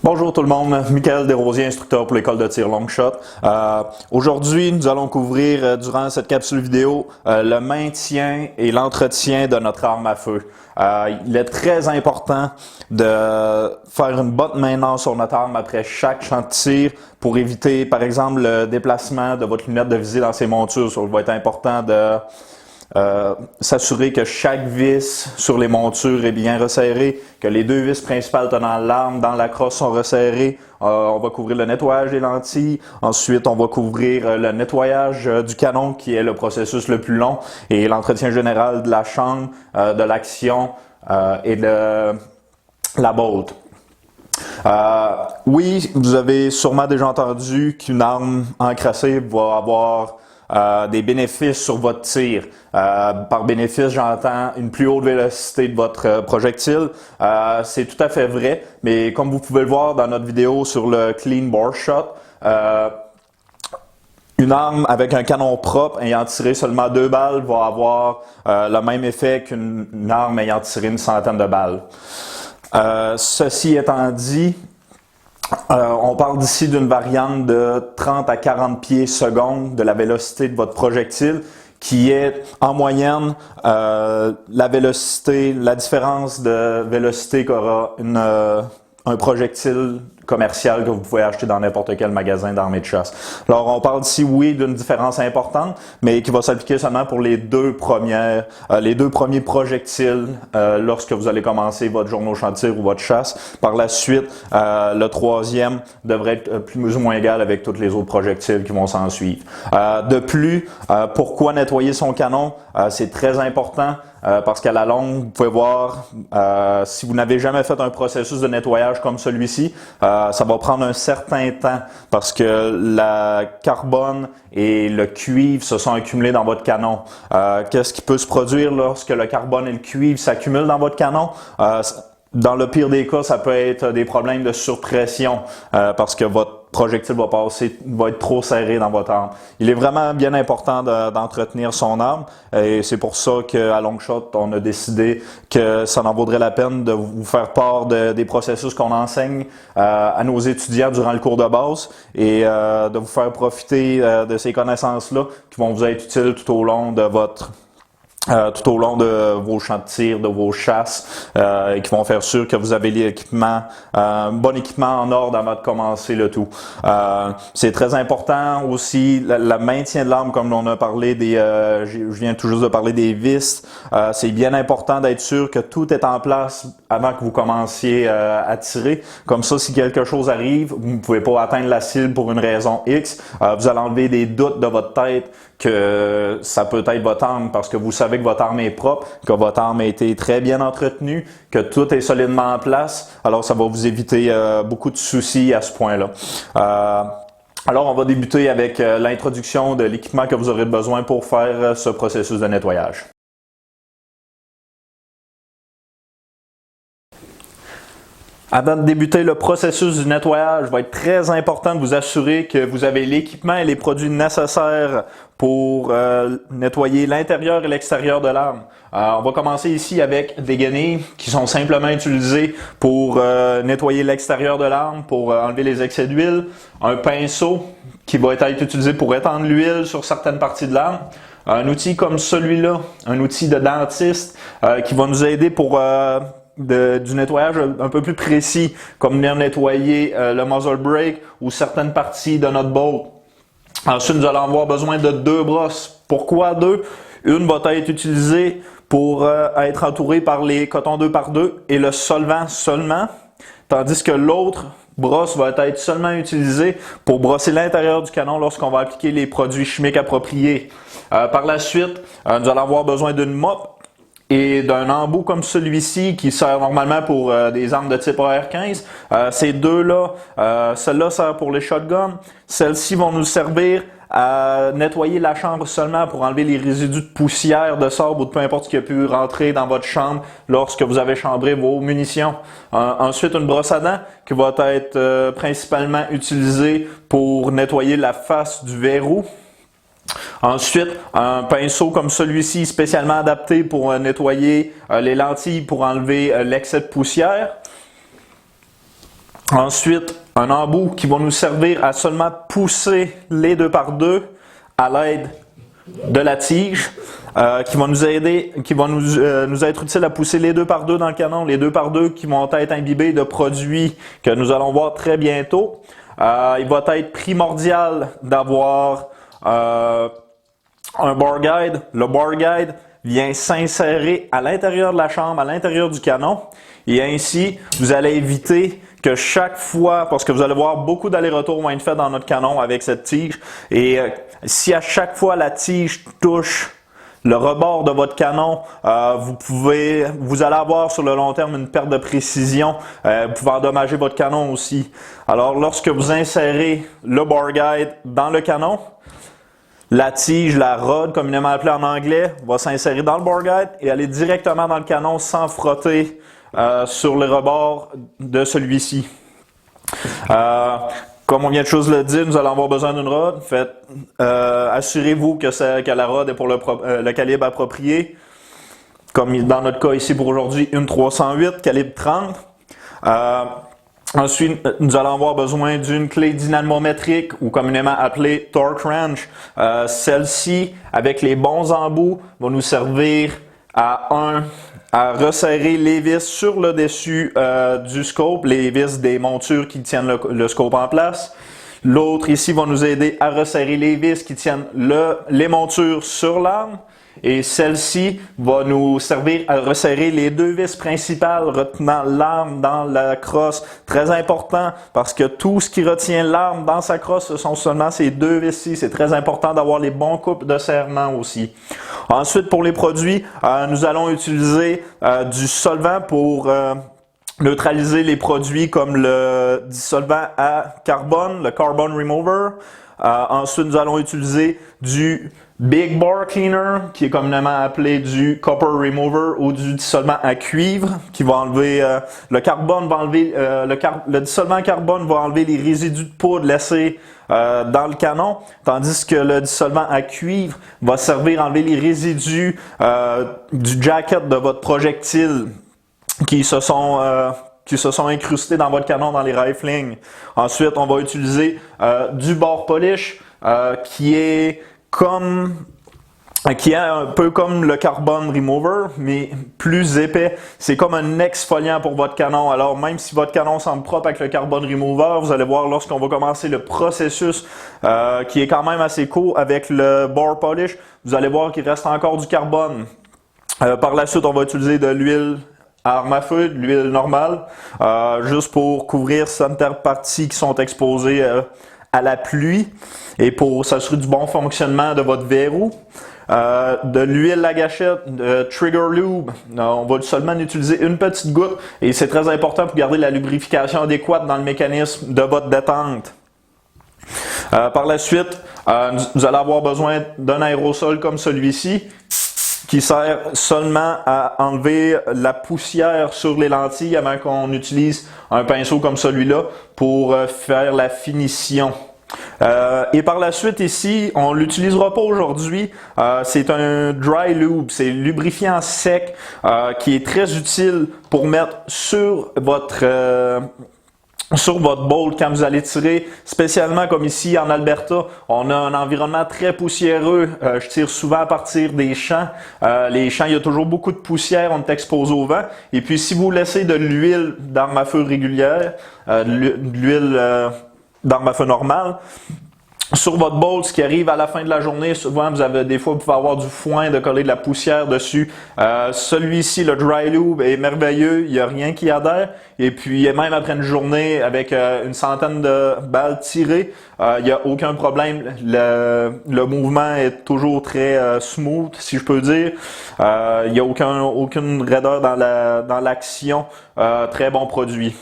Bonjour tout le monde, Michael Desrosiers, instructeur pour l'école de tir Longshot. Aujourd'hui, nous allons couvrir durant cette capsule vidéo le maintien et l'entretien de notre arme à feu. Il est très important de faire une bonne maintenance sur notre arme après chaque champ de tir pour éviter, par exemple, le déplacement de votre lunette de visée dans ses montures. Il va être important de s'assurer que chaque vis sur les montures est bien resserrée, que les deux vis principales tenant l'arme dans la crosse sont resserrées. On va couvrir le nettoyage des lentilles. Ensuite, on va couvrir le nettoyage du canon qui est le processus le plus long et l'entretien général de la chambre, de l'action et de la bolt. Oui, vous avez sûrement déjà entendu qu'une arme encrassée va avoir des bénéfices sur votre tir. Par bénéfice, j'entends une plus haute vélocité de votre projectile. C'est tout à fait vrai, mais comme vous pouvez le voir dans notre vidéo sur le Clean Bore Shot, une arme avec un canon propre ayant tiré seulement 2 balles va avoir le même effet qu'une arme ayant tiré une centaine de balles. Ceci étant dit, on parle ici d'une variante de 30 à 40 pieds seconde de la vélocité de votre projectile, qui est en moyenne la différence de vélocité qu'aura un projectile commercial que vous pouvez acheter dans n'importe quel magasin d'armes de chasse. Alors, on parle ici, oui, d'une différence importante, mais qui va s'appliquer seulement pour les deux premiers projectiles lorsque vous allez commencer votre journée au champ de tir ou votre chasse. Par la suite, le troisième devrait être plus ou moins égal avec tous les autres projectiles qui vont s'en suivre. De plus, pourquoi nettoyer son canon? C'est très important. Parce qu'à la longue, vous pouvez voir, si vous n'avez jamais fait un processus de nettoyage comme celui-ci, ça va prendre un certain temps parce que la carbone et le cuivre se sont accumulés dans votre canon. Qu'est-ce qui peut se produire lorsque le carbone et le cuivre s'accumulent dans votre canon? Dans le pire des cas, ça peut être des problèmes de surpression parce que votre projectile va être trop serré dans votre arme. Il est vraiment bien important d'entretenir son arme et c'est pour ça qu'à Longshot, on a décidé que ça en vaudrait la peine de vous faire part des processus qu'on enseigne à nos étudiants durant le cours de base et de vous faire profiter de ces connaissances-là qui vont vous être utiles tout au long de vos champs de tir, de vos chasses, et qui vont faire sûr que vous avez l'équipement, un bon équipement en ordre avant de commencer le tout. C'est très important aussi le maintien de l'arme, comme on a parlé je viens tout juste de parler des vis. C'est bien important d'être sûr que tout est en place avant que vous commenciez à tirer. Comme ça, si quelque chose arrive, vous ne pouvez pas atteindre la cible pour une raison X, vous allez enlever des doutes de votre tête que ça peut être votre arme parce que vous savez que votre arme est propre, que votre arme a été très bien entretenue, que tout est solidement en place. Alors, ça va vous éviter beaucoup de soucis à ce point-là. Alors, on va débuter avec l'introduction de l'équipement que vous aurez besoin pour faire ce processus de nettoyage. Avant de débuter le processus du nettoyage, il va être très important de vous assurer que vous avez l'équipement et les produits nécessaires pour nettoyer l'intérieur et l'extérieur de l'arme. On va commencer ici avec des guenilles qui sont simplement utilisées pour nettoyer l'extérieur de l'arme, pour enlever les excès d'huile. Un pinceau qui va être utilisé pour étendre l'huile sur certaines parties de l'arme. Un outil comme celui-là, un outil de dentiste qui va nous aider pour du nettoyage un peu plus précis, comme venir nettoyer le muzzle brake ou certaines parties de notre bolt. Ensuite, nous allons avoir besoin de 2 brosses. Pourquoi 2? Une va être utilisée pour être entourée par les cotons 2x2 et le solvant seulement, tandis que l'autre brosse va être seulement utilisée pour brosser l'intérieur du canon lorsqu'on va appliquer les produits chimiques appropriés. Par la suite, nous allons avoir besoin d'une mop et d'un embout comme celui-ci qui sert normalement pour des armes de type AR-15. Ces deux-là, celle-là sert pour les shotguns. Celles-ci vont nous servir à nettoyer la chambre seulement pour enlever les résidus de poussière, de sable ou de peu importe ce qui a pu rentrer dans votre chambre lorsque vous avez chambré vos munitions. Ensuite, une brosse à dents qui va être principalement utilisée pour nettoyer la face du verrou. Ensuite, un pinceau comme celui-ci spécialement adapté pour nettoyer les lentilles pour enlever l'excès de poussière. Ensuite, un embout qui va nous servir à seulement pousser les 2x2 à l'aide de la tige, qui va nous aider, qui va nous être utile à pousser les 2x2 dans le canon, les 2x2 qui vont être imbibés de produits que nous allons voir très bientôt. Il va être primordial d'avoir un bar guide. Le bar guide vient s'insérer à l'intérieur de la chambre, à l'intérieur du canon, et ainsi, vous allez éviter que chaque fois, parce que vous allez voir beaucoup d'allers-retours vont être faits dans notre canon avec cette tige, et si à chaque fois la tige touche le rebord de votre canon, vous allez avoir sur le long terme une perte de précision, vous pouvez endommager votre canon aussi. Alors lorsque vous insérez le bar guide dans le canon, la tige, la rod, communément appelée en anglais, va s'insérer dans le bar guide et aller directement dans le canon sans frotter sur le rebord de celui-ci. Comme on vient de chose le dire, nous allons avoir besoin d'une rod. Assurez-vous que la rod est pour le calibre approprié. Comme dans notre cas ici pour aujourd'hui, une 308, calibre 30. Ensuite, nous allons avoir besoin d'une clé dynamométrique ou communément appelée torque wrench. Celle-ci, avec les bons embouts, va nous servir à resserrer les vis sur le dessus du scope, les vis des montures qui tiennent le scope en place. L'autre ici va nous aider à resserrer les vis qui tiennent les montures sur l'arme. Et celle-ci va nous servir à resserrer les deux vis principales retenant l'arme dans la crosse. Très important parce que tout ce qui retient l'arme dans sa crosse, ce sont seulement ces deux vis-ci. C'est très important d'avoir les bons coupes de serrement aussi. Ensuite, pour les produits, nous allons utiliser du solvant pour neutraliser les produits comme le dissolvant à carbone, le Carbon Remover. Ensuite, nous allons utiliser du Big Bar Cleaner, qui est communément appelé du Copper Remover ou du dissolvant à cuivre, qui va enlever le carbone, va enlever le dissolvant à carbone va enlever les résidus de poudre laissés dans le canon, tandis que le dissolvant à cuivre va servir à enlever les résidus du jacket de votre projectile qui se sont incrustés dans votre canon dans les riflings. Ensuite, on va utiliser du bar polish qui est un peu comme le Carbon Remover, mais plus épais. C'est comme un exfoliant pour votre canon. Alors, même si votre canon semble propre avec le Carbon Remover, vous allez voir lorsqu'on va commencer le processus, qui est quand même assez court avec le bar polish, vous allez voir qu'il reste encore du carbone. Par la suite, on va utiliser de l'huile à arme à feu, de l'huile normale, juste pour couvrir certaines parties qui sont exposées à la pluie et pour s'assurer du bon fonctionnement de votre verrou. De l'huile à gâchette, de Trigger Lube, on va seulement utiliser une petite goutte et c'est très important pour garder la lubrification adéquate dans le mécanisme de votre détente. Par la suite, vous allez avoir besoin d'un aérosol comme celui-ci qui sert seulement à enlever la poussière sur les lentilles avant qu'on utilise un pinceau comme celui-là pour faire la finition. Et par la suite ici, on l'utilisera pas aujourd'hui, c'est un dry lube, c'est lubrifiant sec qui est très utile pour mettre sur votre bolt quand vous allez tirer, spécialement comme ici en Alberta, on a un environnement très poussiéreux. Je tire souvent à partir des champs. Les champs, il y a toujours beaucoup de poussière, on est exposé au vent. Et puis si vous laissez de l'huile d'arme à feu régulière, de l'huile d'arme à feu normale, sur votre bolt, ce qui arrive à la fin de la journée, souvent des fois vous pouvez avoir du foin, de coller de la poussière dessus. Celui-ci, le dry lube, est merveilleux, il n'y a rien qui adhère. Et puis même après une journée avec une centaine de balles tirées, il n'y a aucun problème. Le mouvement est toujours très smooth, si je peux dire. Il n'y a aucune raideur dans l'action. Très bon produit.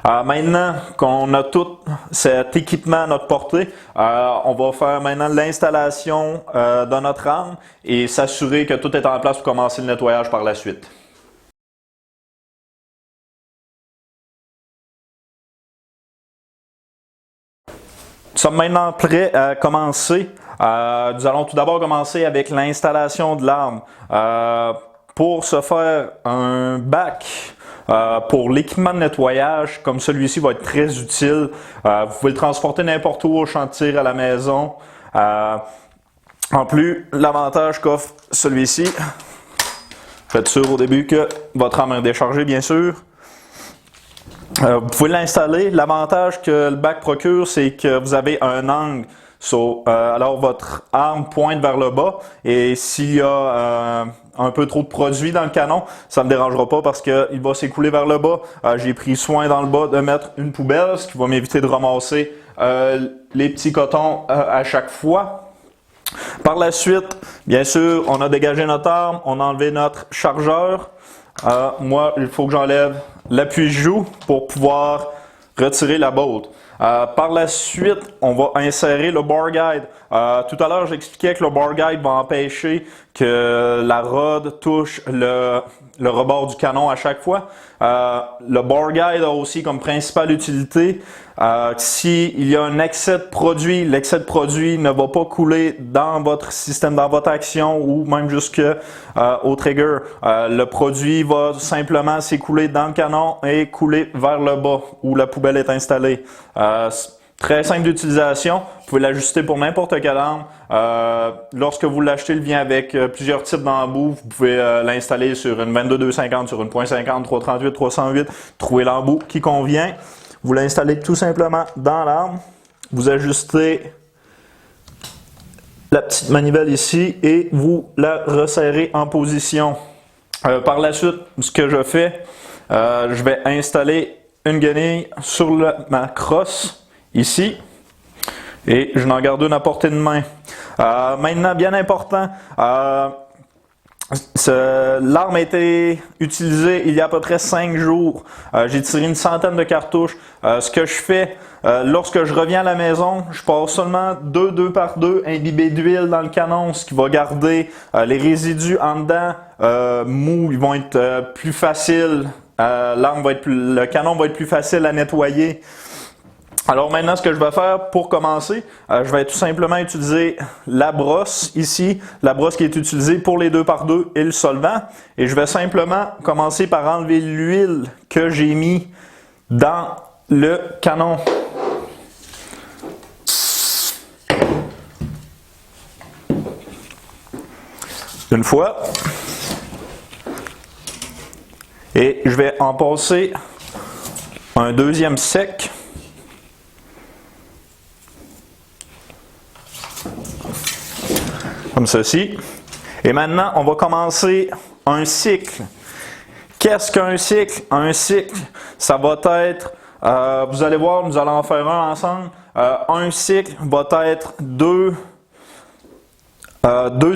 Maintenant qu'on a tout cet équipement à notre portée, on va faire maintenant l'installation de notre arme et s'assurer que tout est en place pour commencer le nettoyage par la suite. Nous sommes maintenant prêts à commencer. Nous allons tout d'abord commencer avec l'installation de l'arme. Pour se faire un bac, pour l'équipement de nettoyage, comme celui-ci va être très utile. Vous pouvez le transporter n'importe où au champ de tir, à la maison. En plus, l'avantage qu'offre celui-ci, faites sûr au début que votre arme est déchargée, bien sûr. Vous pouvez l'installer. L'avantage que le bac procure, c'est que vous avez un angle. Alors, votre arme pointe vers le bas et s'il y a un peu trop de produit dans le canon, ça ne me dérangera pas parce qu'il va s'écouler vers le bas. J'ai pris soin dans le bas de mettre une poubelle, ce qui va m'éviter de ramasser les petits cotons à chaque fois. Par la suite, bien sûr, on a dégagé notre arme, on a enlevé notre chargeur. Moi, il faut que j'enlève l'appui-joue pour pouvoir retirer la bolt. Par la suite, on va insérer le bar guide. Tout à l'heure, j'expliquais que le bar guide va empêcher que la rod touche le rebord du canon à chaque fois. Le bar guide a aussi comme principale utilité, s'il y a un excès de produit, l'excès de produit ne va pas couler dans votre système, dans votre action ou même jusque au trigger. Le produit va simplement s'écouler dans le canon et couler vers le bas où la poubelle est installée. Très simple d'utilisation, vous pouvez l'ajuster pour n'importe quelle arme. Lorsque vous l'achetez, il vient avec plusieurs types d'embouts. Vous pouvez l'installer sur une 22-250, sur une .50, 338, 308, trouver l'embout qui convient. Vous l'installez tout simplement dans l'arme. Vous ajustez la petite manivelle ici et vous la resserrez en position. Par la suite, ce que je fais, je vais installer une guenille sur ma crosse ici et je n'en garde une à portée de main. Maintenant, bien important, l'arme a été utilisée il y a à peu près 5 jours. J'ai tiré une centaine de cartouches. Ce que je fais, lorsque je reviens à la maison, je passe seulement 2 par 2 imbibés d'huile dans le canon, ce qui va garder les résidus en dedans mous. Ils vont être plus faciles. Le canon va être plus facile à nettoyer. Alors maintenant, ce que je vais faire pour commencer, je vais tout simplement utiliser la brosse ici, la brosse qui est utilisée pour les 2 par 2 et le solvant. Et je vais simplement commencer par enlever l'huile que j'ai mis dans le canon. Une fois. Et je vais en passer un deuxième sec. Comme ceci. Et maintenant, on va commencer un cycle. Qu'est-ce qu'un cycle? Un cycle, ça va être, vous allez voir, nous allons en faire un ensemble. Un cycle va être deux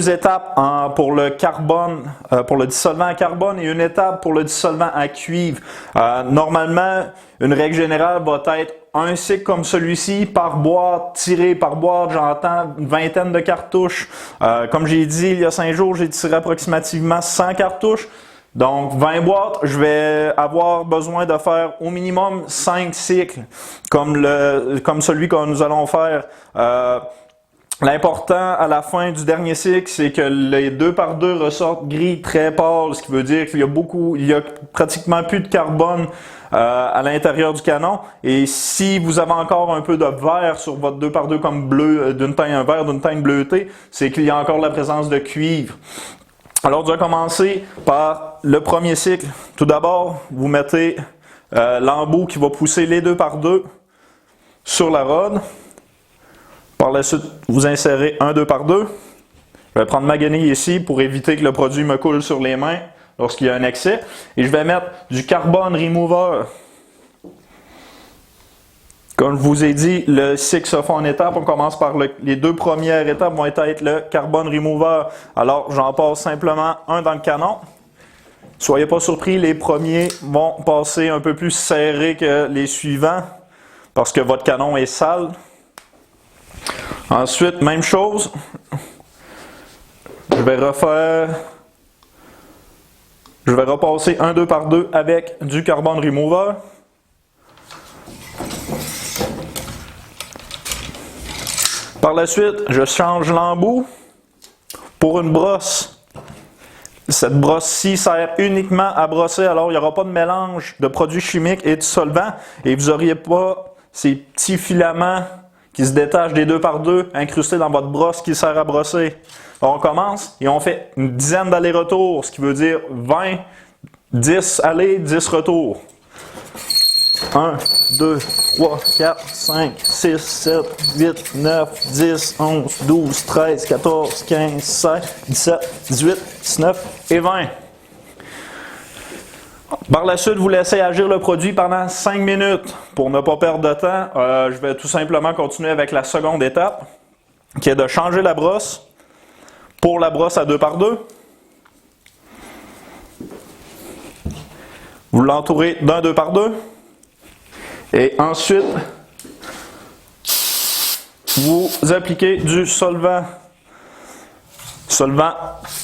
étapes pour le carbone, pour le dissolvant à carbone et une étape pour le dissolvant à cuivre. Normalement, une règle générale va être un cycle comme celui-ci par boîte, tiré par boîte, j'entends une vingtaine de cartouches. Comme j'ai dit il y a 5 jours, j'ai tiré approximativement 100 cartouches. Donc 20 boîtes, je vais avoir besoin de faire au minimum 5 cycles comme celui que nous allons faire. L'important à la fin du dernier cycle, c'est que les 2 par 2 ressortent gris très pâle, ce qui veut dire qu'il y a pratiquement plus de carbone à l'intérieur du canon. Et si vous avez encore un peu de vert sur votre 2 par 2 comme bleu, d'un vert d'une teinte bleutée, c'est qu'il y a encore la présence de cuivre. Alors, on va commencer par le premier cycle. Tout d'abord, vous mettez l'embout qui va pousser les 2 par 2 sur la rod. Par la suite, vous insérez un 2 par 2. Je vais prendre ma guenille ici pour éviter que le produit me coule sur les mains lorsqu'il y a un excès. Et je vais mettre du carbone remover. Comme je vous ai dit, le cycle se fait en étapes. On commence par les 2 premières étapes vont être le carbone remover. Alors, j'en passe simplement un dans le canon. Soyez pas surpris, les premiers vont passer un peu plus serrés que les suivants parce que votre canon est sale. Ensuite, même chose. Je vais repasser un 2 par 2 avec du carbone remover. Par la suite, je change l'embout pour une brosse Cette brosse-ci sert uniquement à brosser, alors il n'y aura pas de mélange de produits chimiques et de solvants et vous n'auriez pas ces petits filaments qui se détachent des 2x2 incrustés dans votre brosse qui sert à brosser. Alors on commence et on fait une dizaine d'allers-retours, ce qui veut dire 20, 10 allers, 10 retours. 1, 2, 3, 4, 5, 6, 7, 8, 9, 10, 11, 12, 13, 14, 15, 16, 17, 18, 19 et 20. Par la suite, vous laissez agir le produit pendant 5 minutes. Pour ne pas perdre de temps, je vais tout simplement continuer avec la seconde étape, qui est de changer la brosse pour la brosse à 2x2. Vous l'entourez d'un 2x2. Et ensuite, vous appliquez du solvant. Solvant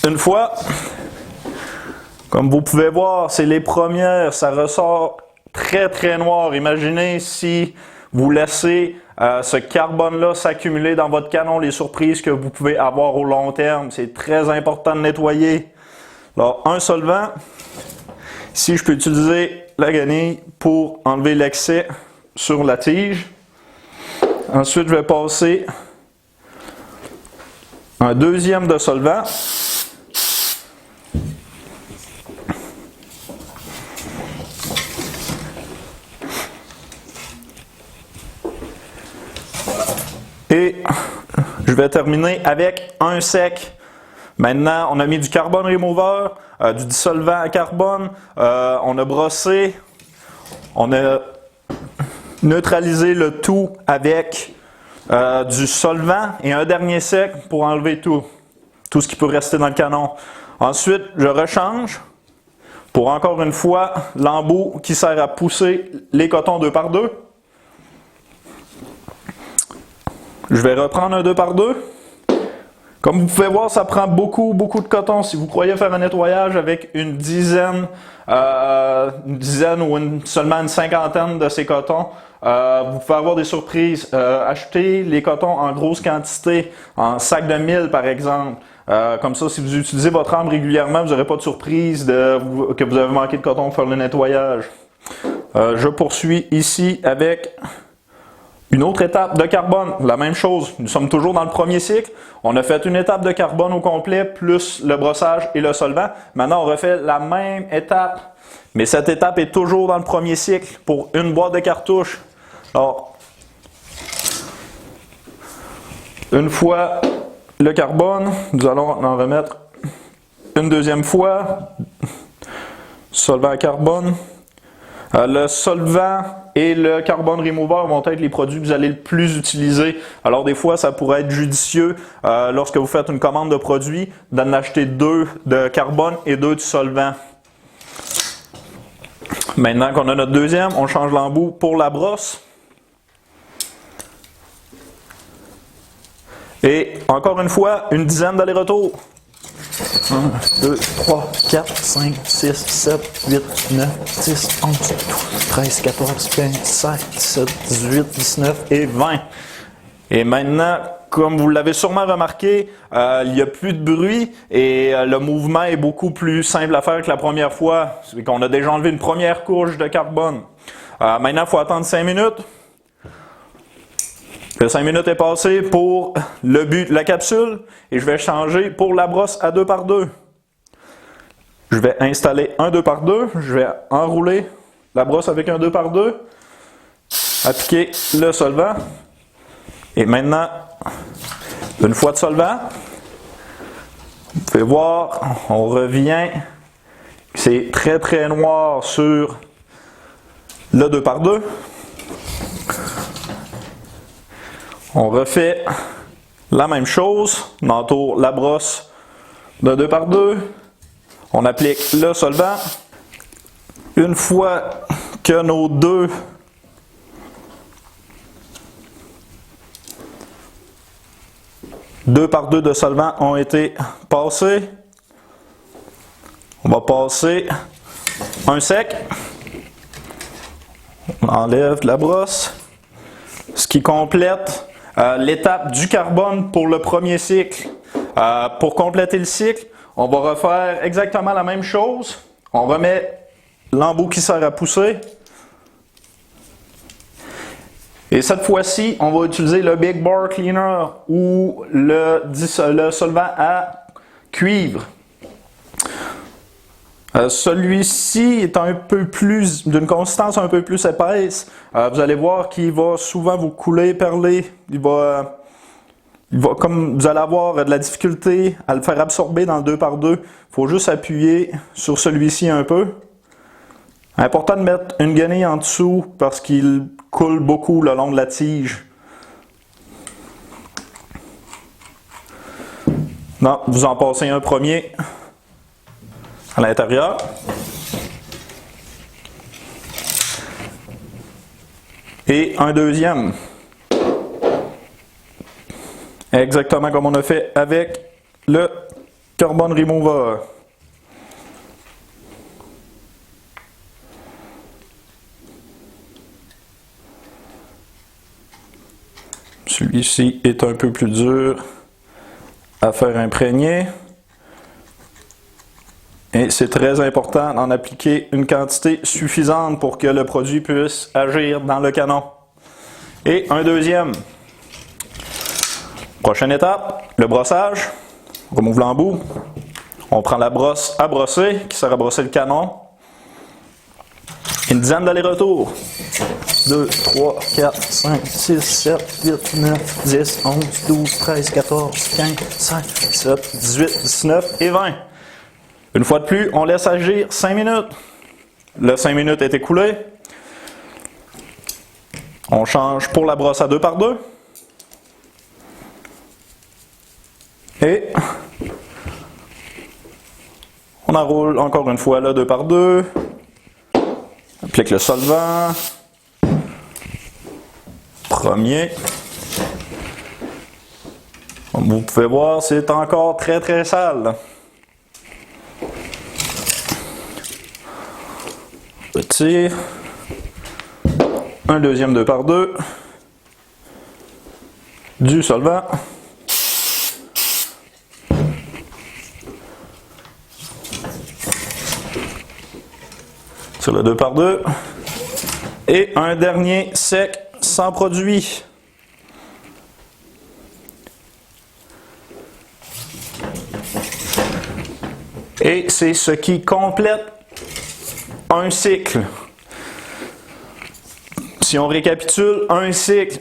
une fois. Comme vous pouvez voir, c'est les premières, ça ressort très très noir. Imaginez si vous laissez ce carbone-là s'accumuler dans votre canon, les surprises que vous pouvez avoir au long terme. C'est très important de nettoyer. Alors, un solvant. Ici, je peux utiliser la guenille pour enlever l'excès sur la tige. Ensuite, je vais passer un deuxième de solvant. Et je vais terminer avec un sec. Maintenant, on a mis du carbone remover, du dissolvant à carbone, on a brossé, on a neutralisé le tout avec du solvant et un dernier sec pour enlever tout ce qui peut rester dans le canon. Ensuite, je rechange pour encore une fois l'embout qui sert à pousser les cotons 2x2. Je vais reprendre un 2x2. Comme vous pouvez voir, ça prend beaucoup de coton. Si vous croyez faire un nettoyage avec une dizaine ou seulement une cinquantaine de ces cotons, vous pouvez avoir des surprises. Achetez les cotons en grosse quantité, en sac de 1000 par exemple. Comme ça, si vous utilisez votre arme régulièrement, vous n'aurez pas de surprise que vous avez manqué de coton pour faire le nettoyage. Je poursuis ici avec une autre étape de carbone, la même chose. Nous sommes toujours dans le premier cycle. On a fait une étape de carbone au complet, plus le brossage et le solvant. Maintenant, on refait la même étape. Mais cette étape est toujours dans le premier cycle pour une boîte de cartouches. Alors, une fois le carbone, nous allons en remettre une deuxième fois. Solvant à carbone. Le solvant et le carbone remover vont être les produits que vous allez le plus utiliser. Alors des fois, ça pourrait être judicieux lorsque vous faites une commande de produits d'en acheter 2 de carbone et 2 de solvant. Maintenant qu'on a notre deuxième, on change l'embout pour la brosse. Et encore une fois, une dizaine d'allers-retours. 1, 2, 3, 4, 5, 6, 7, 8, 9, 10, 11, 12, 13, 14, 15, 16, 17, 18, 19 et 20. Et maintenant, comme vous l'avez sûrement remarqué, il n'y a plus de bruit et le mouvement est beaucoup plus simple à faire que la première fois. C'est qu'on a déjà enlevé une première couche de carbone. Maintenant, il faut attendre 5 minutes. Le 5 minutes est passé pour la capsule et je vais changer pour la brosse à 2x2. Je vais installer un 2x2, je vais enrouler la brosse avec un 2x2, appliquer le solvant et maintenant, une fois de solvant, vous pouvez voir, on revient, c'est très très noir sur le 2x2. On refait la même chose, on entoure la brosse de 2x2, on applique le solvant. Une fois que nos deux par 2 de solvant ont été passés, on va passer un sec, on enlève la brosse, ce qui complète l'étape du carbone pour le premier cycle. Pour compléter le cycle, on va refaire exactement la même chose. On remet l'embout qui sert à pousser. Et cette fois-ci, on va utiliser le Big Bar Cleaner ou le solvant à cuivre. Celui-ci est un peu plus d'une consistance un peu plus épaisse. Vous allez voir qu'il va souvent vous couler, perler. Il va comme vous allez avoir de la difficulté à le faire absorber dans le 2x2. Il faut juste appuyer sur celui-ci un peu. Important de mettre une guenille en dessous parce qu'il coule beaucoup le long de la tige. Non, vous en passez un premier à l'intérieur. Et un deuxième. Exactement comme on a fait avec le Carbon Remover. Celui-ci est un peu plus dur à faire imprégner. Et c'est très important d'en appliquer une quantité suffisante pour que le produit puisse agir dans le canon. Et un deuxième. Prochaine étape, le brossage. On remove l'embout. On prend la brosse à brosser qui sert à brosser le canon. Une dizaine d'allers-retours. 2, 3, 4, 5, 6, 7, 8, 9, 10, 11, 12, 13, 14, 15, 16, 17, 18, 19 et 20. Une fois de plus, on laisse agir 5 minutes. Le 5 minutes est écoulé. On change pour la brosse à 2x2. Et on enroule encore une fois le 2x2. Applique le solvant. Premier. Comme vous pouvez voir, c'est encore très très sale. Petit. Un deuxième 2x2. Du solvant. Sur le 2x2. Et un dernier sec sans produit. Et c'est ce qui complète un cycle. Si on récapitule, un cycle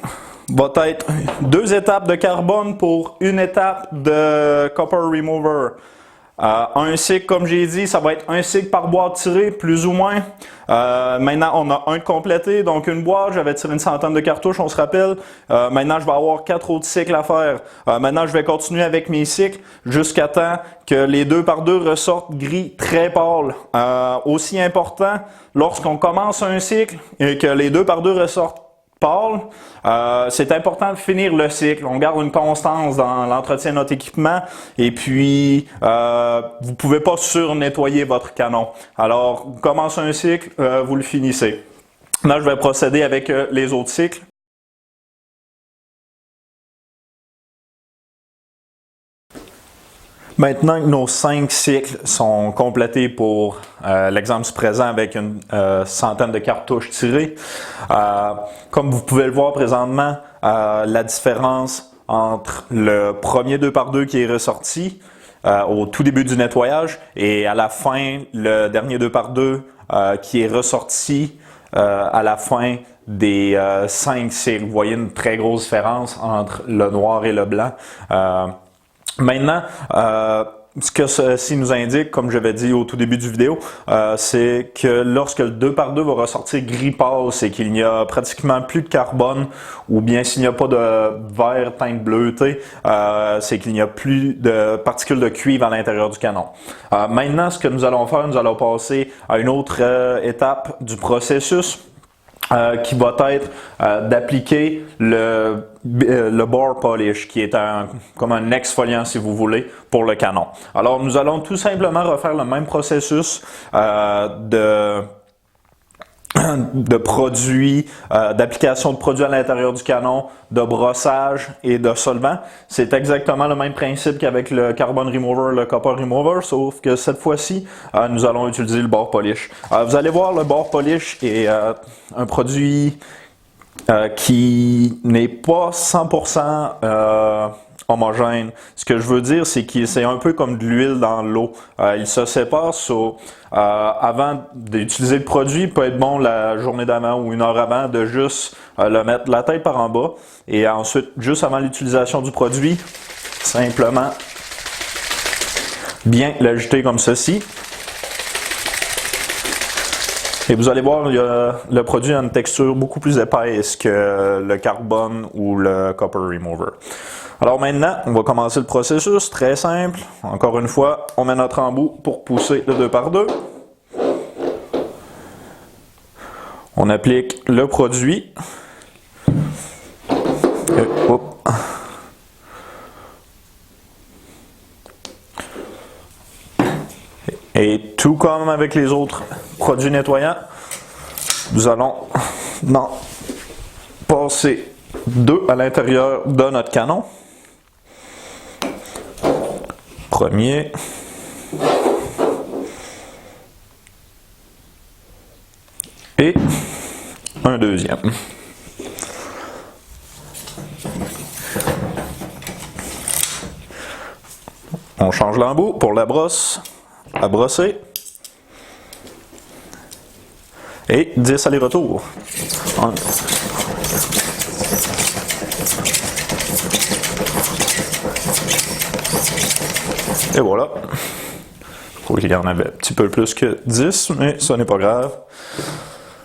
va être 2 étapes de carbone pour une étape de copper remover. Un cycle, comme j'ai dit, ça va être un cycle par boîte tirée, plus ou moins. Maintenant, on a un de complété, donc une boîte, j'avais tiré une centaine de cartouches, on se rappelle. Maintenant, je vais avoir 4 autres cycles à faire. Maintenant, je vais continuer avec mes cycles jusqu'à temps que les 2x2 ressortent gris très pâle. Aussi important, lorsqu'on commence un cycle et que les 2x2 ressortent pâle, c'est important de finir le cycle. On garde une constance dans l'entretien de notre équipement et puis vous ne pouvez pas sur-nettoyer votre canon. Alors, vous commencez un cycle, vous le finissez. Là, je vais procéder avec les autres cycles. Maintenant que nos 5 cycles sont complétés pour l'exemple présent avec une centaine de cartouches tirées, comme vous pouvez le voir présentement, la différence entre le premier 2x2 qui est ressorti au tout début du nettoyage et à la fin, le dernier 2x2 qui est ressorti à la fin des 5 cycles. Vous voyez une très grosse différence entre le noir et le blanc. Maintenant, ce que ceci nous indique, comme j'avais dit au tout début du vidéo, c'est que lorsque le 2x2 va ressortir gris pâle, c'est qu'il n'y a pratiquement plus de carbone, ou bien s'il n'y a pas de vert teinte bleutée, c'est qu'il n'y a plus de particules de cuivre à l'intérieur du canon. Maintenant, ce que nous allons faire, nous allons passer à une autre étape du processus. Qui va être d'appliquer le bar polish, qui est comme un exfoliant, si vous voulez, pour le canon. Alors, nous allons tout simplement refaire le même processus de produits, d'application de produits à l'intérieur du canon, de brossage et de solvant. C'est exactement le même principe qu'avec le Carbon Remover, le Copper Remover, sauf que cette fois-ci, nous allons utiliser le bore polish. Vous allez voir, le bore polish est un produit qui n'est pas 100% homogène. Ce que je veux dire, c'est que c'est un peu comme de l'huile dans l'eau. Il se sépare, avant d'utiliser le produit, il peut être bon la journée d'avant ou une heure avant de juste le mettre la tête par en bas et ensuite, juste avant l'utilisation du produit, simplement bien l'ajouter comme ceci. Et vous allez voir, le produit a une texture beaucoup plus épaisse que le carbone ou le Copper Remover. Alors maintenant, on va commencer le processus, très simple. Encore une fois, on met notre embout pour pousser le 2 par 2. On applique le produit. Et tout comme avec les autres produits nettoyants, nous allons en passer 2 à l'intérieur de notre canon. Premier. Et un deuxième. On change l'embout pour la brosse à brosser. Et 10 allers-retours. Et voilà. Je crois qu'il y en avait un petit peu plus que 10, mais ça n'est pas grave.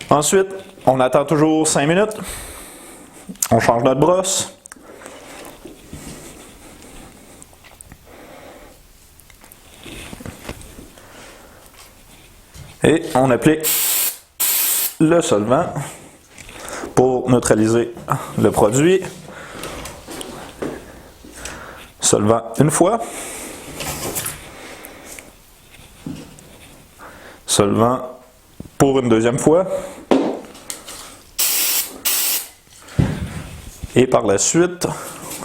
Ensuite, on attend toujours 5 minutes. On change notre brosse. Et on applique le solvant pour neutraliser le produit. Solvant une fois. Solvant pour une deuxième fois. Et par la suite,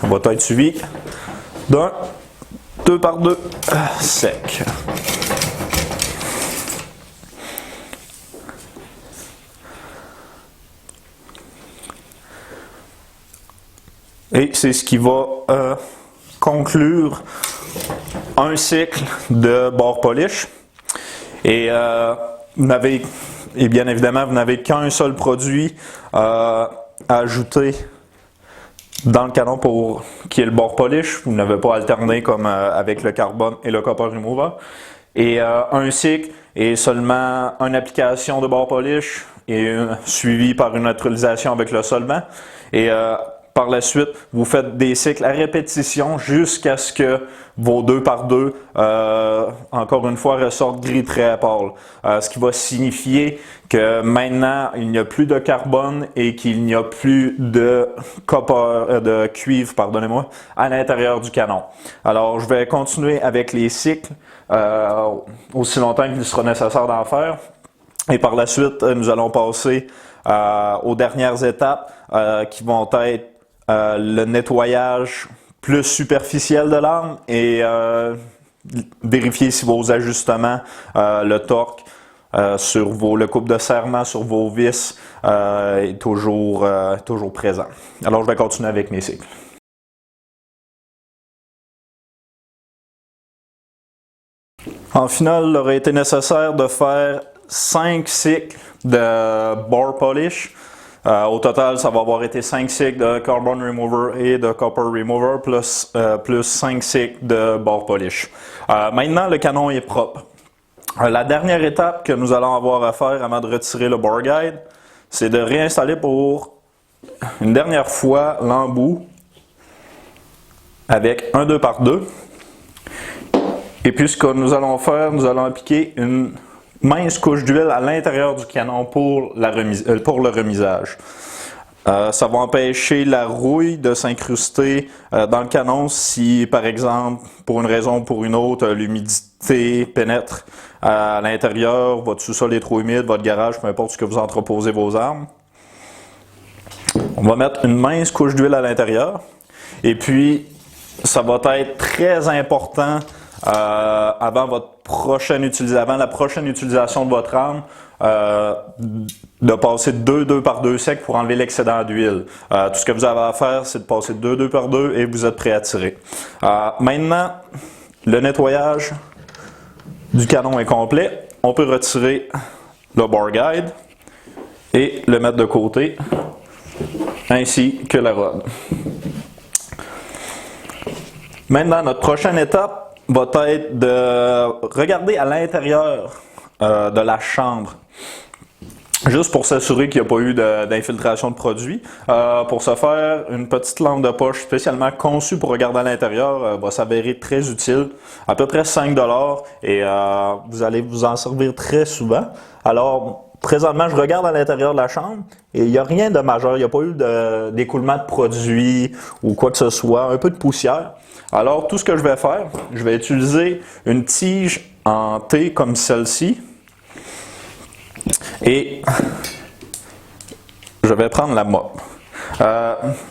on va être suivi d'un 2 par 2 sec. Et c'est ce qui va conclure un cycle de bore polish. Et bien évidemment, vous n'avez qu'un seul produit à ajouter dans le canon qui est le bore polish. Vous n'avez pas alterné comme avec le carbone et le Copper Remover. Et un cycle est seulement une application de bore polish et suivi par une neutralisation avec le solvant. Et par la suite, vous faites des cycles à répétition jusqu'à ce que vos 2 par 2, encore une fois, ressortent gris très pâle. Ce qui va signifier que maintenant, il n'y a plus de carbone et qu'il n'y a plus de cuivre, pardonnez-moi, à l'intérieur du canon. Alors, je vais continuer avec les cycles aussi longtemps qu'il sera nécessaire d'en faire. Et par la suite, nous allons passer aux dernières étapes qui vont être le nettoyage plus superficiel de l'arme et vérifier si vos ajustements, le torque sur le couple de serrement sur vos vis est toujours présent. Alors je vais continuer avec mes cycles. En finale, il aurait été nécessaire de faire 5 cycles de bore polish. Au total, ça va avoir été 5 cycles de Carbon Remover et de Copper Remover plus 5 cycles de bore polish. Maintenant, le canon est propre. La dernière étape que nous allons avoir à faire avant de retirer le bore guide, c'est de réinstaller pour une dernière fois l'embout avec un 2 par 2. Et puis ce que nous allons faire, nous allons appliquer une mince couche d'huile à l'intérieur du canon pour le remisage. Ça va empêcher la rouille de s'incruster dans le canon si, par exemple, pour une raison ou pour une autre, l'humidité pénètre à l'intérieur, votre sous-sol est trop humide, votre garage, peu importe ce que vous entreposez vos armes. On va mettre une mince couche d'huile à l'intérieur. Et puis, ça va être très important avant la prochaine utilisation de votre arme, de passer 2 par 2 secs pour enlever l'excédent d'huile. Tout ce que vous avez à faire, c'est de passer 2 par 2 et vous êtes prêt à tirer. Maintenant, le nettoyage du canon est complet. On peut retirer le bar guide et le mettre de côté, ainsi que la rod. Maintenant, notre prochaine étape va être de regarder à l'intérieur de la chambre, juste pour s'assurer qu'il n'y a pas eu d'infiltration de produits. Pour ce faire, une petite lampe de poche spécialement conçue pour regarder à l'intérieur va s'avérer très utile, à peu près 5 $ et vous allez vous en servir très souvent. Alors, présentement, je regarde à l'intérieur de la chambre et il n'y a rien de majeur, il n'y a pas eu d'écoulement de produits ou quoi que ce soit, un peu de poussière. Alors, tout ce que je vais faire, je vais utiliser une tige en T comme celle-ci et je vais prendre la mop.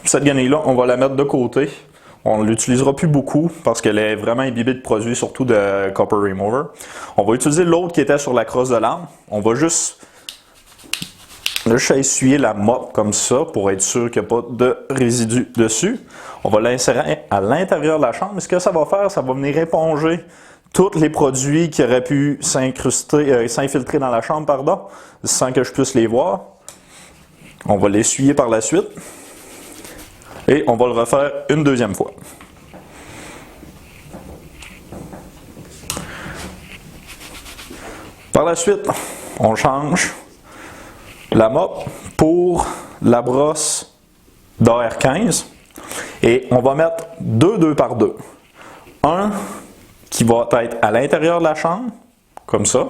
Cette guenille-là, on va la mettre de côté. On ne l'utilisera plus beaucoup parce qu'elle est vraiment imbibée de produits, surtout de Copper Remover. On va utiliser l'autre qui était sur la crosse de l'arme. On va juste essuyer la mop comme ça pour être sûr qu'il n'y a pas de résidus dessus. On va l'insérer à l'intérieur de la chambre. Et ce que ça va faire, ça va venir éponger tous les produits qui auraient pu s'infiltrer dans la chambre, sans que je puisse les voir. On va l'essuyer par la suite. Et on va le refaire une deuxième fois. Par la suite, on change la mop pour la brosse d'AR15 et on va mettre 2 par 2. Un qui va être à l'intérieur de la chambre, comme ça,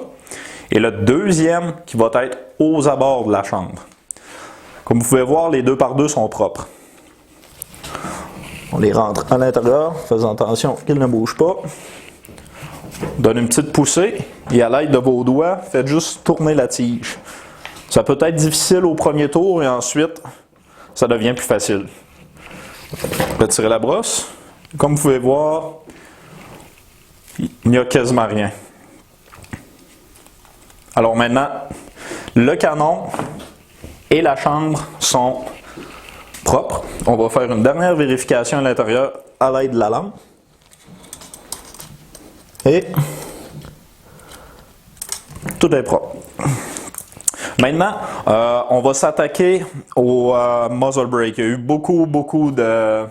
et le deuxième qui va être aux abords de la chambre. Comme vous pouvez voir, les 2 par 2 sont propres. On les rentre à l'intérieur, faisant attention qu'ils ne bougent pas. Donne une petite poussée et à l'aide de vos doigts, faites juste tourner la tige. Ça peut être difficile au premier tour et ensuite, ça devient plus facile. Retirez la brosse. Comme vous pouvez voir, il n'y a quasiment rien. Alors maintenant, le canon et la chambre sont propres. On va faire une dernière vérification à l'intérieur à l'aide de la lampe. Et tout est propre. Maintenant, on va s'attaquer au muzzle brake. Il y a eu beaucoup de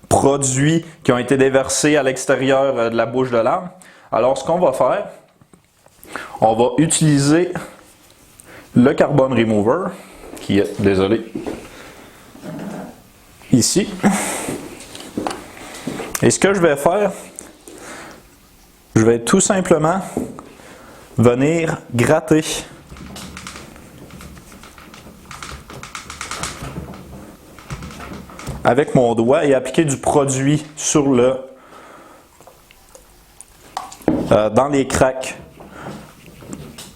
produits qui ont été déversés à l'extérieur de la bouche de l'arme. Alors, ce qu'on va faire, on va utiliser le carbon remover, qui est, désolé, ici. Et ce que je vais faire, je vais tout simplement venir gratter avec mon doigt et appliquer du produit sur dans les cracks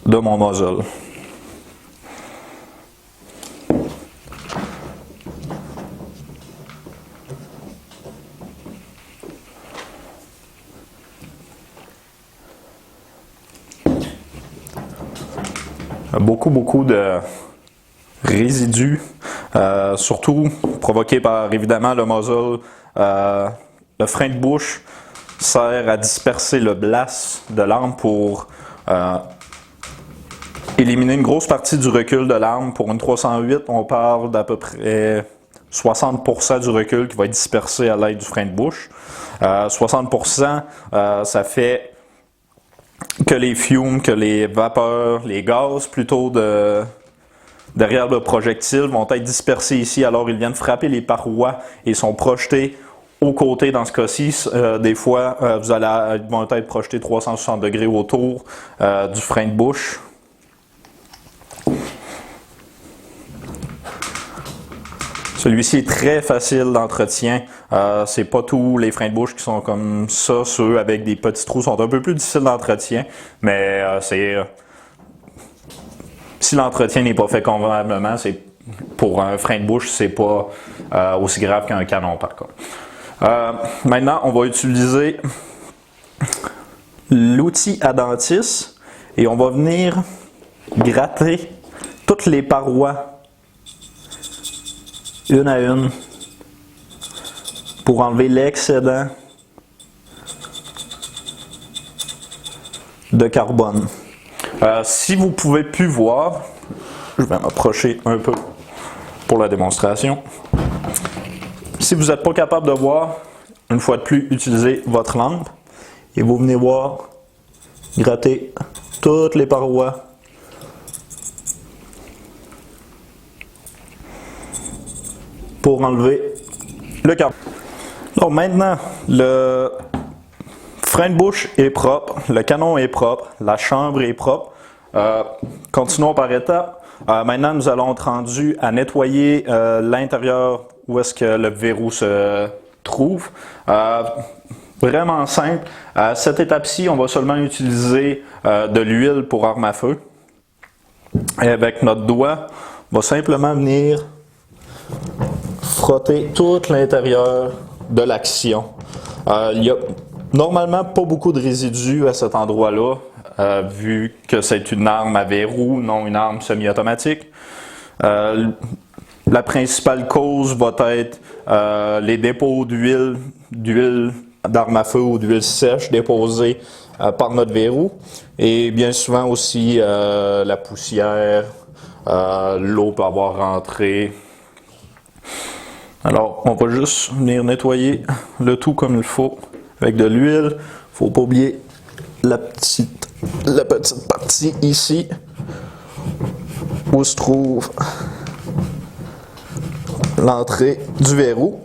de mon muzzle. Beaucoup de résidus, surtout provoqués par évidemment le muzzle. Le frein de bouche sert à disperser le blast de l'arme pour éliminer une grosse partie du recul de l'arme. Pour une 308, on parle d'à peu près 60% du recul qui va être dispersé à l'aide du frein de bouche. 60%, ça fait que les fumes, que les vapeurs, les gaz plutôt derrière le projectile vont être dispersés ici, alors ils viennent frapper les parois et sont projetés aux côtés dans ce cas-ci. Des fois, ils vont être projetés 360 degrés autour du frein de bouche. Celui-ci est très facile d'entretien. C'est pas tous les freins de bouche qui sont comme ça. Ceux avec des petits trous sont un peu plus difficiles d'entretien, mais si l'entretien n'est pas fait convenablement, c'est pour un frein de bouche, c'est pas aussi grave qu'un canon par contre. Maintenant, on va utiliser l'outil à dentiste et on va venir gratter toutes les parois une à une pour enlever l'excédent de carbone. Si vous ne pouvez plus voir, je vais m'approcher un peu pour la démonstration. Si vous n'êtes pas capable de voir, une fois de plus, utilisez votre lampe et vous venez voir gratter toutes les parois pour enlever le carbone. Donc maintenant, le frein de bouche est propre, le canon est propre, la chambre est propre. Continuons par étapes. Maintenant, nous allons être rendus à nettoyer l'intérieur où est-ce que le verrou se trouve. Vraiment simple. À cette étape-ci, on va seulement utiliser de l'huile pour arme à feu. Et avec notre doigt, on va simplement venir frotter tout l'intérieur de l'action. Il n'y a normalement pas beaucoup de résidus à cet endroit-là, vu que c'est une arme à verrou, non une arme semi-automatique. La principale cause va être les dépôts d'huile d'arme à feu ou d'huile sèche déposée par notre verrou. Et bien souvent aussi la poussière, l'eau peut avoir rentré. Alors, on va juste venir nettoyer le tout comme il faut avec de l'huile. Il ne faut pas oublier la petite partie ici où se trouve l'entrée du verrou.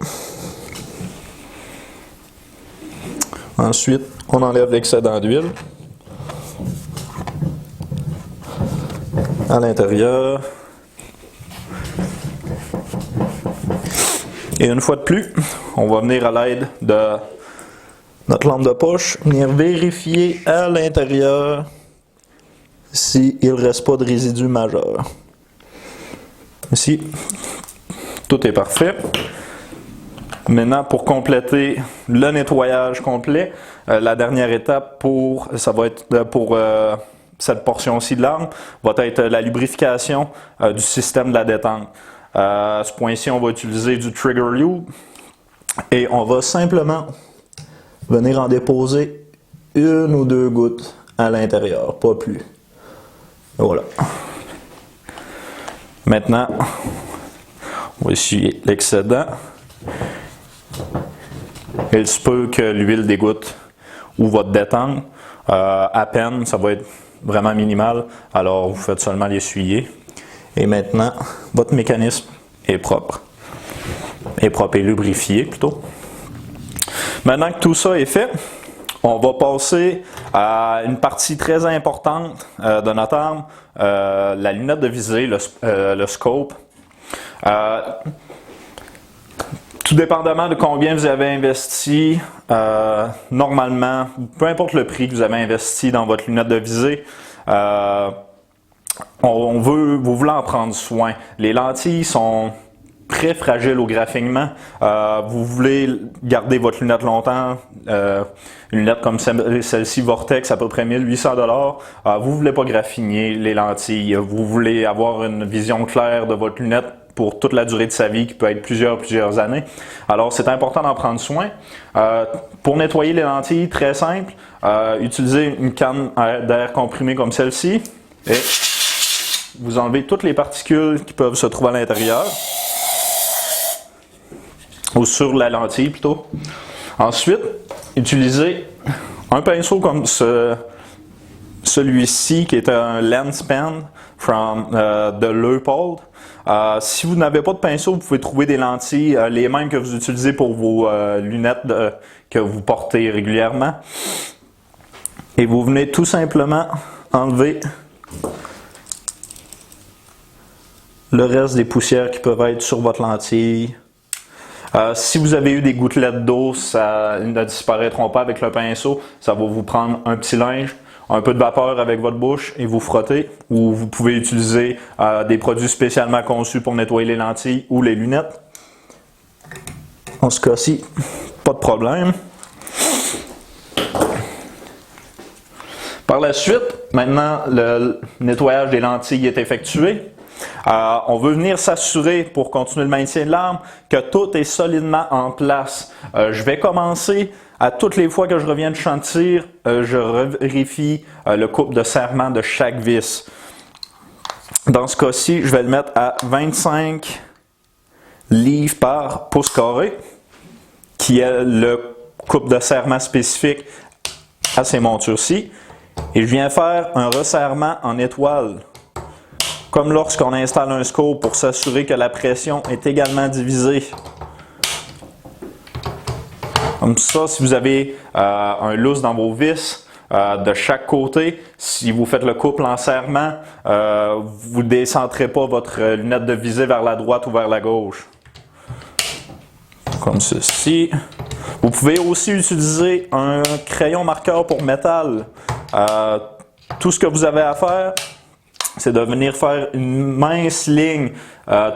Ensuite, on enlève l'excédent d'huile à l'intérieur. Et une fois de plus, on va venir à l'aide de notre lampe de poche, venir vérifier à l'intérieur s'il ne reste pas de résidus majeurs. Ici, tout est parfait. Maintenant, pour compléter le nettoyage complet, la dernière étape ça va être pour cette portion-ci de l'arme, va être la lubrification du système de la détente. À ce point-ci, on va utiliser du Trigger Lube et on va simplement venir en déposer une ou deux gouttes à l'intérieur, pas plus. Voilà. Maintenant, on va essuyer l'excédent. Il se peut que l'huile dégoûte ou votre détente. À peine, ça va être vraiment minimal, alors vous faites seulement l'essuyer. Et maintenant, votre mécanisme est propre. Et lubrifié plutôt. Maintenant que tout ça est fait, on va passer à une partie très importante de notre arme, la lunette de visée, le scope. Tout dépendamment de combien vous avez investi, normalement, peu importe le prix que vous avez investi dans votre lunette de visée, vous voulez en prendre soin. Les lentilles sont très fragiles au graffinement. Vous voulez garder votre lunette longtemps. Une lunette comme celle-ci, Vortex, à peu près 1800 $. Vous ne voulez pas graffiner les lentilles. Vous voulez avoir une vision claire de votre lunette pour toute la durée de sa vie, qui peut être plusieurs années. Alors, c'est important d'en prendre soin. Pour nettoyer les lentilles, très simple, utilisez une canne d'air comprimé comme celle-ci et vous enlevez toutes les particules qui peuvent se trouver à l'intérieur, ou sur la lentille plutôt. Ensuite, utilisez un pinceau comme celui-ci qui est un lens pen de Leupold. Si vous n'avez pas de pinceau, vous pouvez trouver des lentilles, les mêmes que vous utilisez pour vos lunettes que vous portez régulièrement. Et vous venez tout simplement enlever le reste des poussières qui peuvent être sur votre lentille. Si vous avez eu des gouttelettes d'eau, ça ne disparaîtront pas avec le pinceau. Ça va vous prendre un petit linge, un peu de vapeur avec votre bouche et vous frotter. Ou vous pouvez utiliser des produits spécialement conçus pour nettoyer les lentilles ou les lunettes. En ce cas-ci, pas de problème. Par la suite, maintenant le nettoyage des lentilles est effectué. On veut venir s'assurer, pour continuer le maintien de l'arme, que tout est solidement en place. Je vais commencer, à toutes les fois que je reviens de champ de tir, je vérifie le couple de serrement de chaque vis. Dans ce cas-ci, je vais le mettre à 25 livres par pouce carré, qui est le couple de serrement spécifique à ces montures-ci. Et je viens faire un resserrement en étoile, comme lorsqu'on installe un scope pour s'assurer que la pression est également divisée. Comme ça, si vous avez un lousse dans vos vis de chaque côté, si vous faites le couple en serrement, vous ne décentrez pas votre lunette de visée vers la droite ou vers la gauche. Comme ceci. Vous pouvez aussi utiliser un crayon marqueur pour métal. Tout ce que vous avez à faire, c'est de venir faire une mince ligne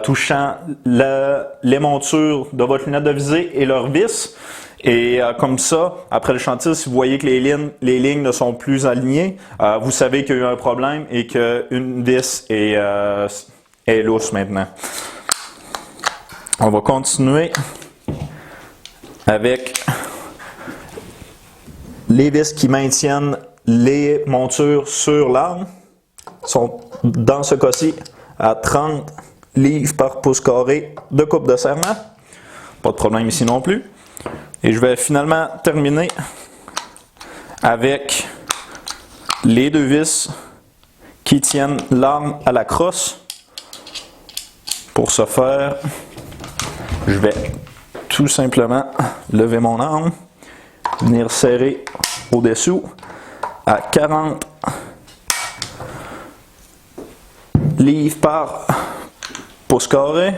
touchant les montures de votre lunette de visée et leurs vis. Et comme ça, après le chantier, si vous voyez que les lignes ne sont plus alignées, vous savez qu'il y a eu un problème et qu'une vis est lousse maintenant. On va continuer avec les vis qui maintiennent les montures sur l'arme. Sont dans ce cas-ci à 30 livres par pouce carré de coupe de serrement. Pas de problème ici non plus. Et je vais finalement terminer avec les deux vis qui tiennent l'arme à la crosse. Pour ce faire, je vais tout simplement lever mon arme, venir serrer au-dessous à 40 livres par pouce carré.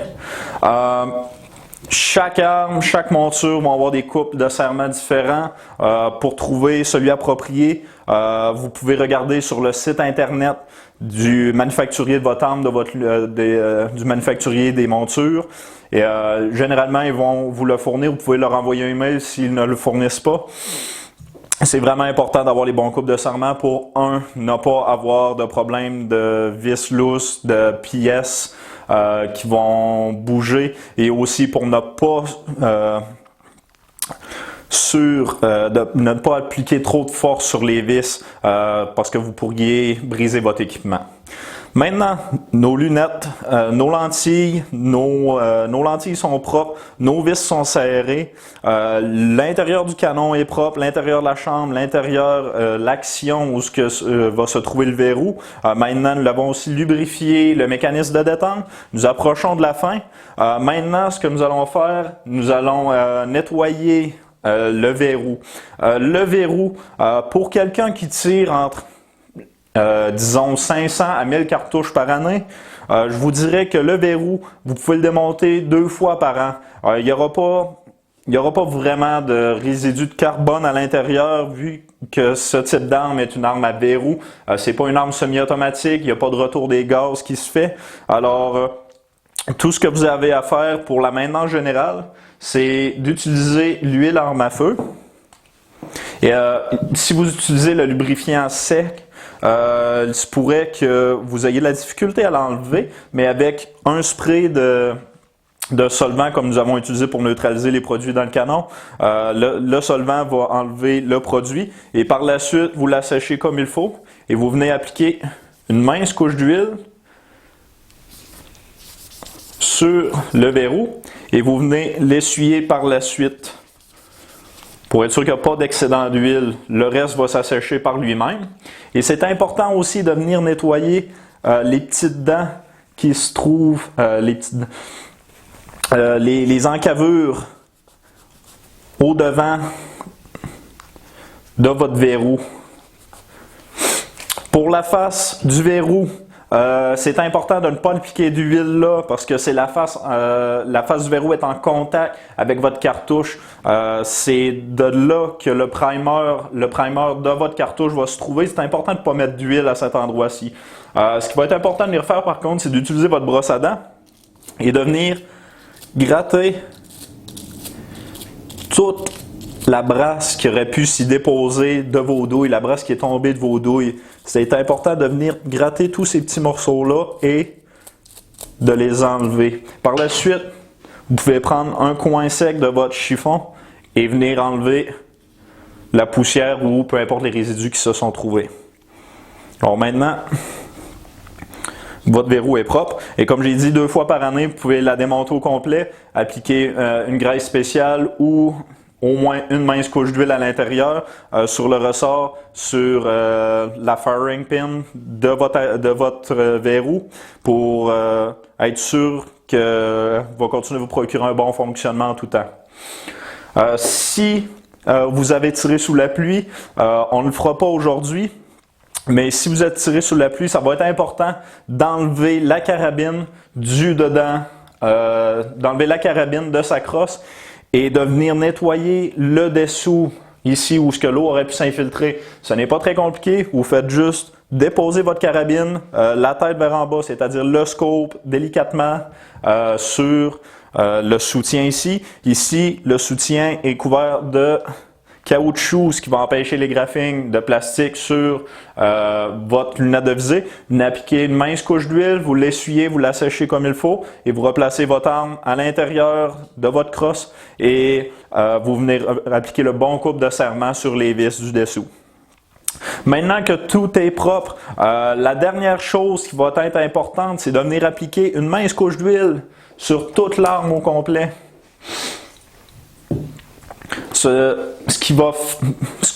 Chaque arme, chaque monture vont avoir des couples de serrement différents. Pour trouver celui approprié, vous pouvez regarder sur le site internet du manufacturier de votre arme, du manufacturier des montures. Et généralement, ils vont vous le fournir. Vous pouvez leur envoyer un email s'ils ne le fournissent pas. C'est vraiment important d'avoir les bons couples de serrement pour, ne pas avoir de problème de vis lousses, de pièces qui vont bouger, et aussi pour ne pas ne pas appliquer trop de force sur les vis parce que vous pourriez briser votre équipement. Maintenant, nos lunettes, nos lentilles sont propres, nos vis sont serrées, l'intérieur du canon est propre, l'intérieur de la chambre, l'intérieur, l'action où va se trouver le verrou. Maintenant, nous l'avons aussi lubrifié, le mécanisme de détente. Nous approchons de la fin. Maintenant, ce que nous allons faire, nous allons nettoyer le verrou. Le verrou, pour quelqu'un qui tire entre disons 500 à 1000 cartouches par année, je vous dirais que le verrou, vous pouvez le démonter 2 fois par an. Il n'y aura pas vraiment de résidus de carbone à l'intérieur, vu que ce type d'arme est une arme à verrou. C'est pas une arme semi-automatique, il n'y a pas de retour des gaz qui se fait. Alors, tout ce que vous avez à faire pour la maintenance générale, c'est d'utiliser l'huile arme à feu. Et si vous utilisez le lubrifiant sec, il se pourrait que vous ayez de la difficulté à l'enlever, mais avec un spray de solvant comme nous avons utilisé pour neutraliser les produits dans le canon, le solvant va enlever le produit, et par la suite vous l'asséchez comme il faut et vous venez appliquer une mince couche d'huile sur le verrou et vous venez l'essuyer par la suite. Pour être sûr qu'il n'y a pas d'excédent d'huile, le reste va s'assécher par lui-même. Et c'est important aussi de venir nettoyer les petites dents qui se trouvent, les encavures au devant de votre verrou. Pour la face du verrou, c'est important de ne pas appliquer d'huile là parce que c'est la face du verrou est en contact avec votre cartouche. C'est de là que le primer de votre cartouche va se trouver. C'est important de ne pas mettre d'huile à cet endroit-ci. Ce qui va être important de venir faire par contre, c'est d'utiliser votre brosse à dents et de venir gratter toute la brasse qui aurait pu s'y déposer de vos douilles, la brasse qui est tombée de vos douilles. C'est important de venir gratter tous ces petits morceaux-là et de les enlever. Par la suite, vous pouvez prendre un coin sec de votre chiffon et venir enlever la poussière ou peu importe les résidus qui se sont trouvés. Alors maintenant, votre verrou est propre et comme j'ai dit 2 fois par année, vous pouvez la démonter au complet, appliquer une graisse spéciale ou au moins une mince couche d'huile à l'intérieur sur le ressort, sur la firing pin de votre verrou pour être sûr que va continuer à vous procurer un bon fonctionnement en tout temps. Si vous avez tiré sous la pluie, on ne le fera pas aujourd'hui. Mais si vous êtes tiré sous la pluie, ça va être important d'enlever la carabine du dedans, d'enlever la carabine de sa crosse et de venir nettoyer le dessous, ici où l'eau aurait pu s'infiltrer. Ce n'est pas très compliqué, vous faites juste déposer votre carabine, la tête vers en bas, c'est-à-dire le scope délicatement sur le soutien ici. Ici, le soutien est couvert de caoutchouc, ce qui va empêcher les graphings de plastique sur votre lunette de visée. Vous appliquez une mince couche d'huile, vous l'essuyez, vous la séchez comme il faut et vous replacez votre arme à l'intérieur de votre crosse et vous venez appliquer le bon couple de serrement sur les vis du dessous. Maintenant que tout est propre, la dernière chose qui va être importante, c'est de venir appliquer une mince couche d'huile sur toute l'arme au complet. Ce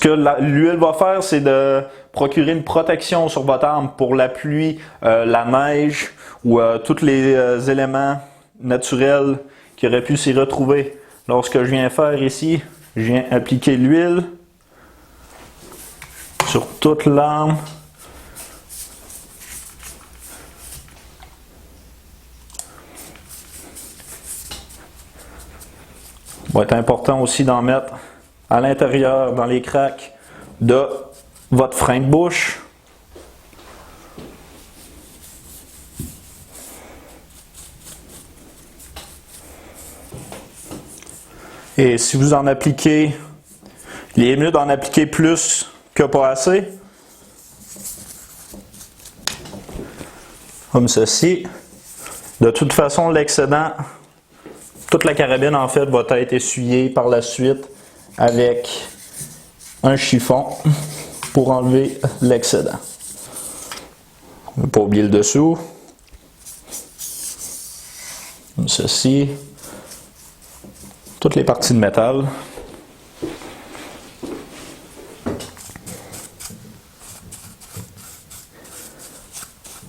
que l'huile va faire, c'est de procurer une protection sur votre arme pour la pluie, la neige ou tous les éléments naturels qui auraient pu s'y retrouver. Alors, ce que je viens faire ici, je viens appliquer l'huile sur toute l'arme. Il va être important aussi d'en mettre à l'intérieur, dans les cracks de votre frein de bouche. Et si vous en appliquez, il est mieux d'en appliquer plus que pas assez. Comme ceci. De toute façon, l'excédent, toute la carabine en fait va être essuyée par la suite avec un chiffon pour enlever l'excédent. Ne pas oublier le dessous. Comme ceci. Toutes les parties de métal.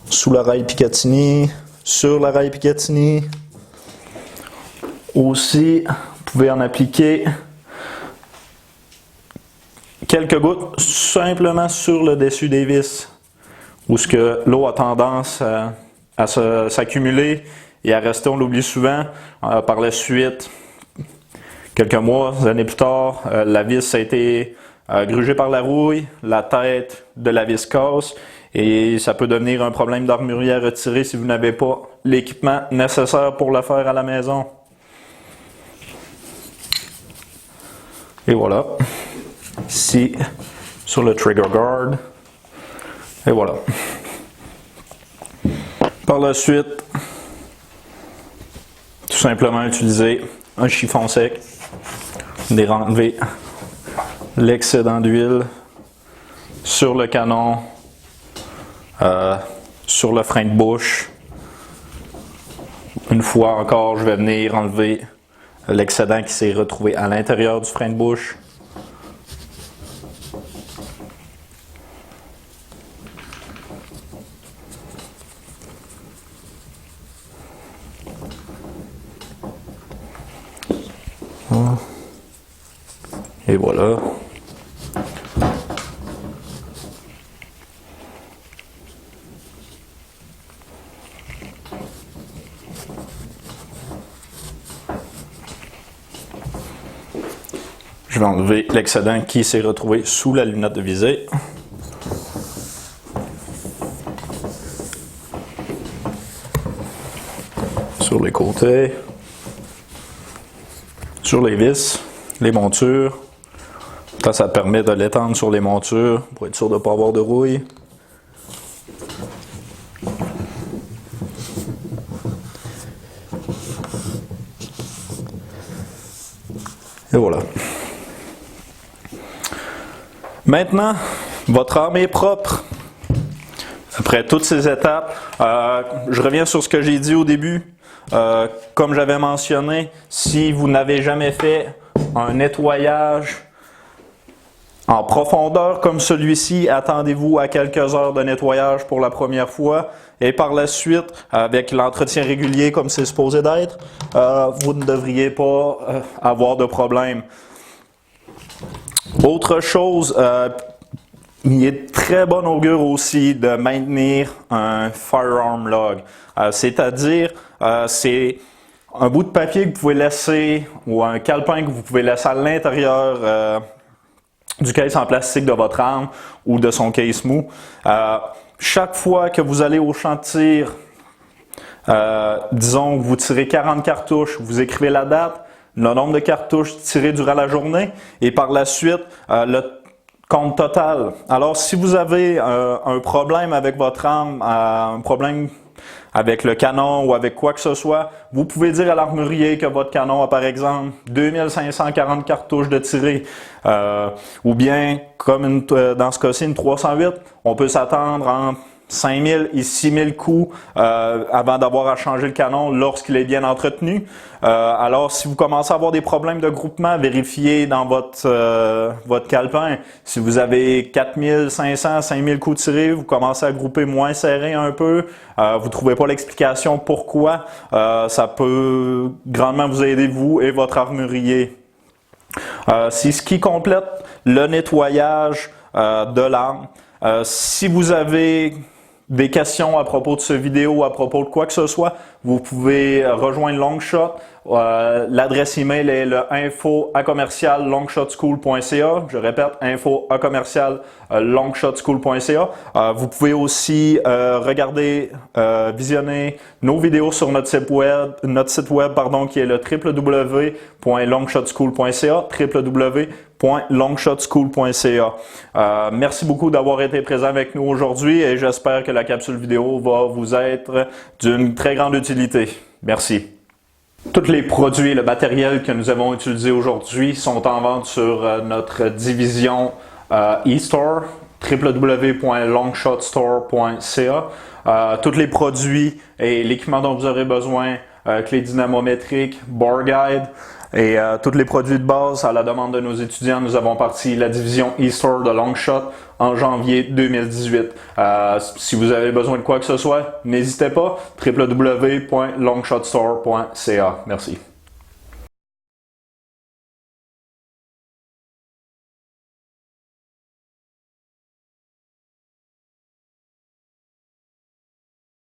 Sous la raille Picatinny, sur la raille Picatinny. Aussi, vous pouvez en appliquer quelques gouttes simplement sur le dessus des vis, où ce que l'eau a tendance à s'accumuler et à rester, on l'oublie souvent. Par la suite, quelques mois, années plus tard, la vis a été grugée par la rouille, la tête de la vis casse et ça peut devenir un problème d'armurier à retirer si vous n'avez pas l'équipement nécessaire pour le faire à la maison. Et voilà, ici sur le trigger guard, et voilà. Par la suite, tout simplement utiliser un chiffon sec, enlever l'excédent d'huile sur le canon, sur le frein de bouche. Une fois encore, je vais venir enlever l'excédent qui s'est retrouvé à l'intérieur du frein de bouche. Et voilà. Je vais enlever l'excédent qui s'est retrouvé sous la lunette de visée. Sur les côtés. Sur les vis, les montures. Ça permet de l'étendre sur les montures pour être sûr de ne pas avoir de rouille. Et voilà. Maintenant, votre arme est propre. Après toutes ces étapes, je reviens sur ce que j'ai dit au début. Comme j'avais mentionné, si vous n'avez jamais fait un nettoyage en profondeur comme celui-ci, attendez-vous à quelques heures de nettoyage pour la première fois. Et par la suite, avec l'entretien régulier comme c'est supposé d'être, vous ne devriez pas avoir de problème. Autre chose, il est très bon augure aussi de maintenir un firearm log. C'est-à-dire, c'est un bout de papier que vous pouvez laisser ou un calepin que vous pouvez laisser à l'intérieur du case en plastique de votre arme ou de son case mou. Chaque fois que vous allez au champ de tir, disons que vous tirez 40 cartouches, vous écrivez la date, le nombre de cartouches tirées durant la journée et par la suite le compte total. Alors si vous avez un problème avec votre arme, un problème avec le canon ou avec quoi que ce soit, vous pouvez dire à l'armurier que votre canon a par exemple 2540 cartouches de tirées ou bien comme dans ce cas-ci une 308, on peut s'attendre entre 5000 et 6000 coups avant d'avoir à changer le canon lorsqu'il est bien entretenu. Alors, si vous commencez à avoir des problèmes de groupement, vérifiez dans votre calepin. Si vous avez 4500, 5000 coups tirés, vous commencez à grouper moins serré un peu, vous ne trouvez pas l'explication pourquoi, ça peut grandement vous aider, vous et votre armurier. C'est ce qui complète le nettoyage de l'arme. Si vous avez des questions à propos de cette vidéo, à propos de quoi que ce soit, vous pouvez rejoindre Longshot. L'adresse email est le info@longshotschool.ca. Je répète, info@longshotschool.ca. Vous pouvez aussi regarder, visionner nos vidéos sur notre site web qui est le www.longshotschool.ca, www.longshotschool.ca. Merci beaucoup d'avoir été présent avec nous aujourd'hui et j'espère que la capsule vidéo va vous être d'une très grande utilité. Merci. Tous les produits et le matériel que nous avons utilisé aujourd'hui sont en vente sur notre division e-store, www.longshotstore.ca. Tous les produits et l'équipement dont vous aurez besoin, clés dynamométriques, bar guide et tous les produits de base à la demande de nos étudiants, nous avons parti la division e-store de Longshot en janvier 2018. Si vous avez besoin de quoi que ce soit, n'hésitez pas, www.longshotstore.ca. Merci.